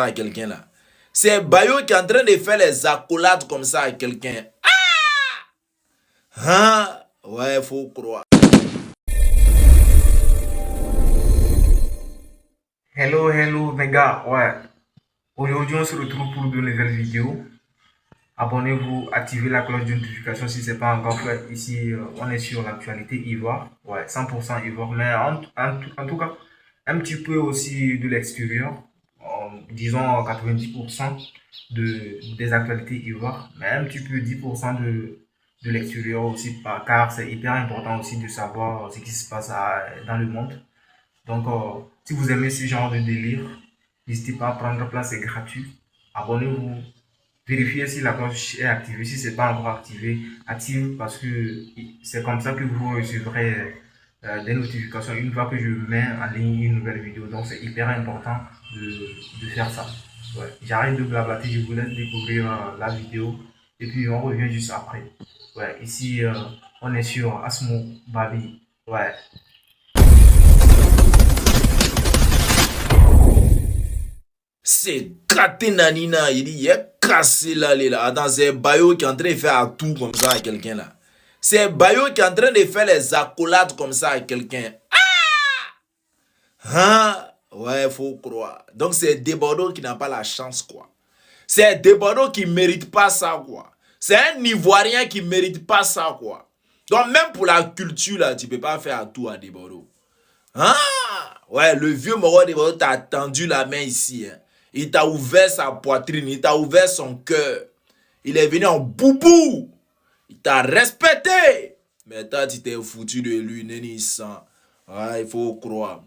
à quelqu'un là. C'est Bayo qui est en train de faire les accolades comme ça à quelqu'un. Hein? Ouais, faut croire. Hello mes gars, ouais. Aujourd'hui on se retrouve pour de nouvelles vidéos. Abonnez-vous, activez la cloche de notification si ce n'est pas encore fait. Ici, on est sur l'actualité Ivoire. Ouais, 100% Ivoire, mais en tout cas, un petit peu aussi de l'extérieur. Disons 90% des actualités Ivoire, mais un petit peu 10% de l'extérieur aussi, car c'est hyper important aussi de savoir ce qui se passe dans le monde. Donc, si vous aimez ce genre de délire, n'hésitez pas à prendre place, c'est gratuit. Abonnez-vous. Vérifiez si la cloche est activée. Si ce n'est pas encore activé, active parce que c'est comme ça que vous recevrez des notifications une fois que je mets en ligne une nouvelle vidéo. Donc, c'est hyper important de faire ça. Ouais. J'arrête de blablater, je vous laisse découvrir la vidéo et puis on revient juste après. Ouais. Ici, on est sur Asmo Babi. Ouais. C'est gâté nanina. Il dit, il est cassé là, là. Attends, c'est Bayo qui est en train de faire un tout comme ça à quelqu'un là. C'est Bayo qui est en train de faire les accolades comme ça à quelqu'un. Hein? Ouais, faut croire. Donc c'est Debordo qui n'a pas la chance, quoi. C'est Debordo qui ne mérite pas ça, quoi. C'est un Ivoirien qui ne mérite pas ça, quoi. Donc même pour la culture, là, tu ne peux pas faire tout à Debordo. Hein? Ouais, le vieux Moro Debordo t'a tendu la main ici. Hein. Il t'a ouvert sa poitrine, il t'a ouvert son cœur. Il est venu en boubou. Il t'a respecté. Mais toi, tu t'es foutu de lui, Neni San. Ouais, il faut croire.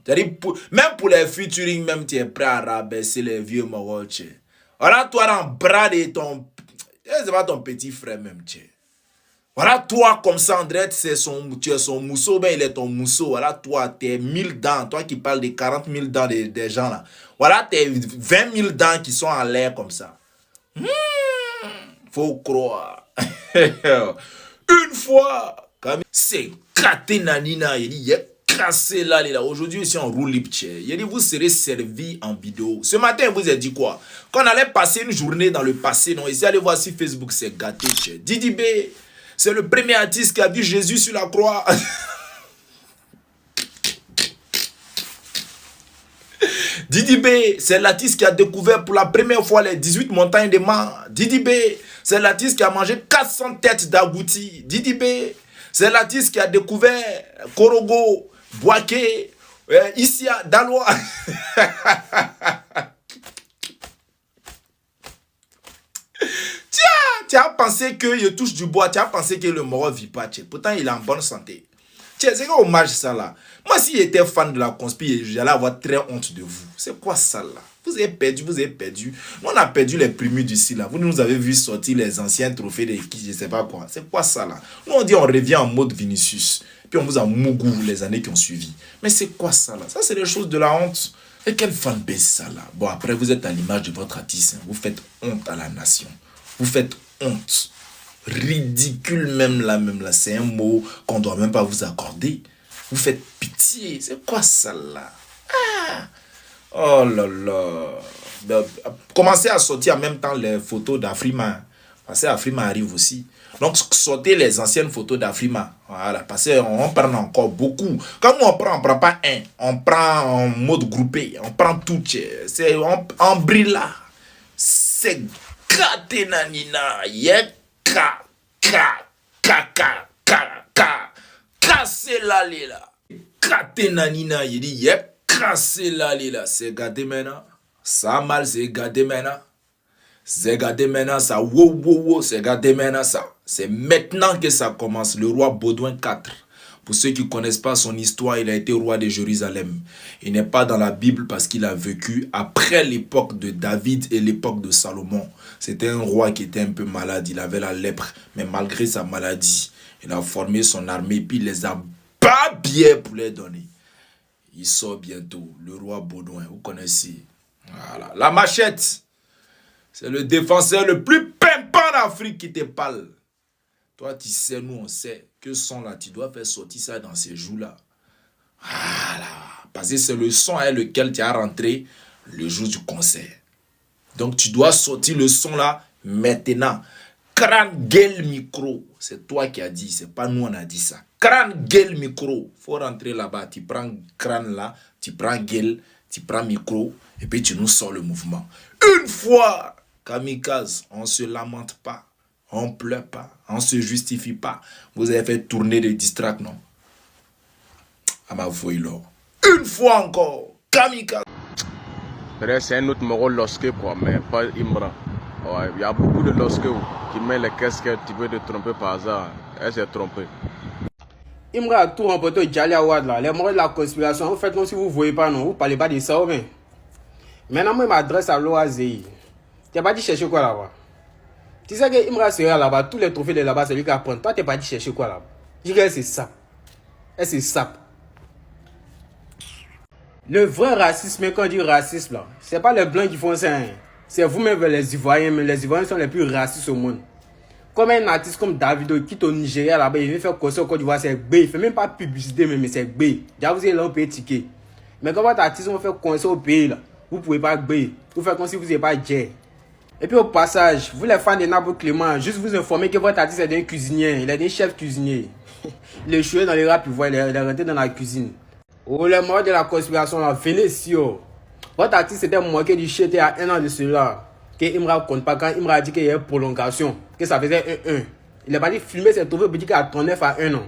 Même pour les featuring, même tu es prêt à rabaisser les vieux Moroche. Voilà, toi, dans le bras de ton... C'est pas ton petit frère même, tu voilà, toi, comme ça, André, tu es son mousseau, ben il est ton mousseau. Voilà, toi, t'es 1000 dents. Toi qui parles des 40 000 dents des gens là. Voilà, t'es 20 000 dents qui sont en l'air comme ça. Faut croire. Une fois, c'est gâté nanina. Il dit, il est cassé là, là. Aujourd'hui, ici, on roule libre. Il dit, vous serez servi en vidéo. Ce matin, il vous a dit quoi? Qu'on allait passer une journée dans le passé, non? Ici, allez voir si Facebook, c'est gâté. Didi B, c'est le premier artiste qui a vu Jésus sur la croix. Didi B, c'est l'artiste qui a découvert pour la première fois les 18 montagnes de Mans. Didi B, c'est l'artiste qui a mangé 400 têtes d'agouti. Didi B, c'est l'artiste qui a découvert Korogo, Boaké, Issia, Daloa. Tu as pensé qu'il touche du bois, tu as pensé que le mort vit pas. Pourtant, il est en bonne santé. C'est quoi hommage ça là? Moi, si j'étais fan de la conspiration, j'allais avoir très honte de vous. C'est quoi ça là? Vous avez perdu, vous avez perdu. Nous, on a perdu les primus du là. Vous nous avez vu sortir les anciens trophées de qui, je sais pas quoi. C'est quoi ça là? Nous, on dit on revient en mode Vinicius. Puis on vous a mougou les années qui ont suivi. Mais c'est quoi ça là? Ça, c'est des choses de la honte. Et quelle fanbase ça là? Bon, après, vous êtes à l'image de votre artiste. Vous faites honte à la nation. Vous faites honte. Ridicule même là, c'est un mot qu'on ne doit même pas vous accorder. Vous faites pitié, c'est quoi ça là? Ah. Oh là là. Commencez à sortir en même temps les photos d'Afrima. Parce qu'Afrima arrive aussi. Donc sortez les anciennes photos d'Afrima. Voilà, parce qu'on prend encore beaucoup. Quand on prend pas un. On prend en mode groupé. On prend tout. C'est en brilla. C'est gâté nanina. Yek. Cassé la là. Gâté nanina, il dit, yep, cassé la là. C'est gâté maintenant. Ça mal, c'est gâté maintenant. C'est gâté maintenant, ça. Wow, c'est gâté maintenant, ça. C'est maintenant que ça commence. Le roi Baudouin IV. Pour ceux qui ne connaissent pas son histoire, il a été roi de Jérusalem. Il n'est pas dans la Bible parce qu'il a vécu après l'époque de David et l'époque de Salomon. C'était un roi qui était un peu malade, il avait la lèpre. Mais malgré sa maladie, il a formé son armée et puis il les a babillés pour les donner. Il sort bientôt, le roi Baudouin, vous connaissez. Voilà. La machette, c'est le défenseur le plus pimpant d'Afrique qui te parle. Toi, tu sais, nous, on sait que son là, tu dois faire sortir ça dans ces jours-là. Voilà. Parce que c'est le son avec lequel tu as rentré le jour du concert. Donc, tu dois sortir le son là maintenant. Crâne gueule micro. C'est toi qui as dit, c'est pas nous on a dit ça. Crâne gueule micro. Faut rentrer là-bas. Tu prends crâne là, tu prends gueule, tu prends micro et puis tu nous sors le mouvement. Une fois, kamikaze, on se lamente pas, on pleure pas, on se justifie pas. Vous avez fait tourner des distracts, non? À ma voix, une fois encore, kamikaze. C'est un autre Moro Losque, quoi, mais pas Imra. Ouais, il y a beaucoup de Losque qui met les casquettes, tu veux te tromper par hasard. Elle s'est trompée. Imra a tout remporté au Djali Awad là. Les morts de la conspiration, vous faites comme si vous ne voyez pas, non? Vous ne parlez pas de ça, ou bien? Maintenant, moi, je m'adresse à l'OAZI. Tu n'as pas dit chercher quoi là-bas? Tu sais que Imra sera là-bas, tous les trophées de là-bas, c'est lui qui apprend. Toi, tu n'as pas dit chercher quoi là-bas? Je dis que c'est ça. Et c'est ça. Le vrai racisme, quand on dit racisme là, c'est pas les blancs qui font ça. Hein. C'est vous-même les Ivoiriens, mais les Ivoiriens sont les plus racistes au monde. Comme un artiste comme Davido qui quitte au Nigeria là-bas, il vient faire concert au Côte d'Ivoire, c'est B. Il fait même pas publicité, mais c'est B. Déjà, vous avez là, on paye ticket. Mais quand votre artiste va faire concert au pays là, vous pouvez pas B. Vous faites comme si vous n'avez pas J. Et puis au passage, vous les fans de Nabo Clément, juste vous informer que votre artiste est un cuisinier, il est un chef cuisinier. Il est joué dans les rap, il est rentré dans la cuisine. Oh, les morts de la conspiration là, venez ici, oh. Votre artiste était moqué du shit à 1 an de cela. Que Imra compte pas quand Imra a dit qu'il y a une prolongation, que ça faisait 1-1. Il a pas dit filmer, c'est trouvé, il dit qu'il a 39 à 1 an.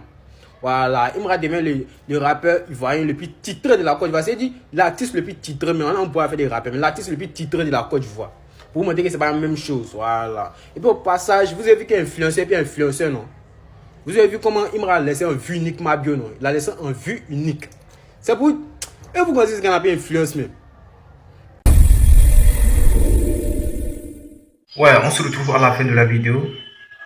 Voilà, Imra devient le rappeur ivoirien le plus titré de la Côte d'Ivoire. C'est dit l'artiste le plus titré, mais on pourrait faire des rappeurs, mais l'artiste le plus titré de la Côte d'Ivoire. Pour vous montrer que c'est pas la même chose. Voilà. Et puis au passage, vous avez vu qu'il y a influenceur et influenceur, non? Vous avez vu comment Imra a laissé en vue unique Mabio, non? Il a laissé en vue unique. C'est pour... Et vous pensez qu'on a pas influence même? Ouais, on se retrouve à la fin de la vidéo.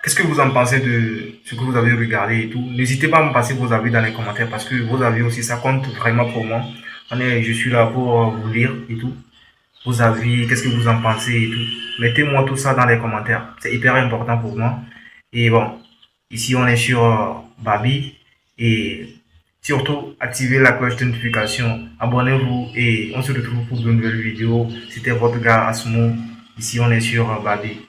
Qu'est-ce que vous en pensez de ce que vous avez regardé et tout? N'hésitez pas à me passer vos avis dans les commentaires parce que vos avis aussi, ça compte vraiment pour moi. Je suis là pour vous lire et tout. Vos avis, qu'est-ce que vous en pensez et tout. Mettez-moi tout ça dans les commentaires. C'est hyper important pour moi. Et bon, ici on est sur Babi. Et surtout, activez la cloche de notification. Abonnez-vous et on se retrouve pour de nouvelles vidéos. C'était votre gars Asmo. Ici on est sur Babi.